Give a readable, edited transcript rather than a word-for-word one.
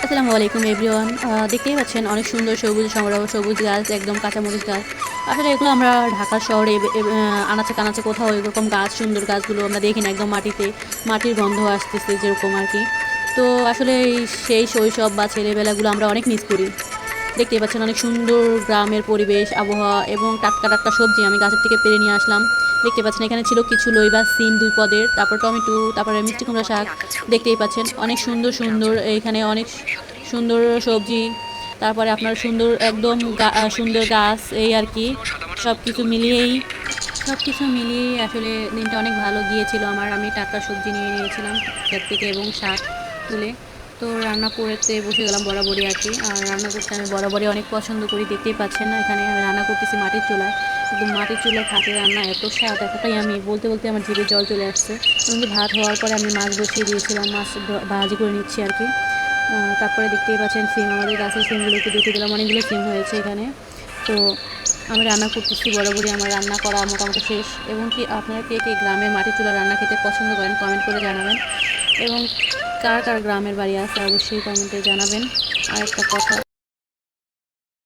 আসসালামু আলাইকুম এভরিওয়ান। দেখতেই পাচ্ছেন অনেক সুন্দর সবুজ সংগ্রহ, সবুজ গাছ, একদম কাঁচামরিচ গাছ। আসলে এগুলো আমরা ঢাকা শহরে আনাচে কানাচে কোথাও এরকম গাছ, সুন্দর গাছগুলো আমরা দেখি না। একদম মাটির গন্ধ আসতেছে যেরকম আর কি। তো আসলে সেই শৈশব বা ছেলেবেলাগুলো আমরা অনেক মিস করি। দেখতেই পাচ্ছেন অনেক সুন্দর গ্রামের পরিবেশ, আবহাওয়া এবং টাটকা টাটকা সবজি আমি গাছের থেকে পেরে নিয়ে আসলাম। দেখতে পাচ্ছেন এখানে ছিল কিছু লইবা সিম 2 পদের, তারপর টমেটো, তারপরে মিষ্টি কুমড়া শাক। দেখতেই পাচ্ছেন অনেক সুন্দর সুন্দর, এইখানে অনেক সুন্দর সবজি, তারপরে আপনার সুন্দর একদম সুন্দর গাছ, এই আর কি। সব কিছু মিলিয়েই আসলে দিনটা অনেক ভালো গিয়েছিল আমার। আমি টাটকা সবজি নিয়ে নিয়েছিলাম ক্ষেত থেকে এবং শাক তুলে। তো রান্না করতে বসে গেলাম বরাবরই আর কি। আর রান্না করতে আমি বরাবরই অনেক পছন্দ করি। দেখতেই পাচ্ছেন না, এখানে আমি রান্না করতেছি মাটির চুলায়। একদম মাটির চুলায় ভাতের রান্না এত স্বাদ, এতটাই আমি বলতে বলতে আমার জিভে জল চলে আসছে। এবং ভাত হওয়ার পরে আমি মাছ বসিয়ে দিয়েছিলাম, মাছ ভাজি করে নিচ্ছি আর কি। তারপরে দেখতেই পাচ্ছেন সিম, আমাদের গাছের সিমগুলো একটু দেখে দিলাম, অনেকগুলো সিম হয়েছে এখানে। তো আমি রান্না করতেছি বরাবরই, আমার রান্না করা মোটামুটি শেষ। এবং কি আপনারা কে কে গ্রামের মাটির চুলা রান্না খেতে পছন্দ করেন কমেন্ট করে জানাবেন। এবং কার কার গ্রামের বাড়ি আছে অবশ্যই কমেন্টে জানাবেন। আর একটা কথা,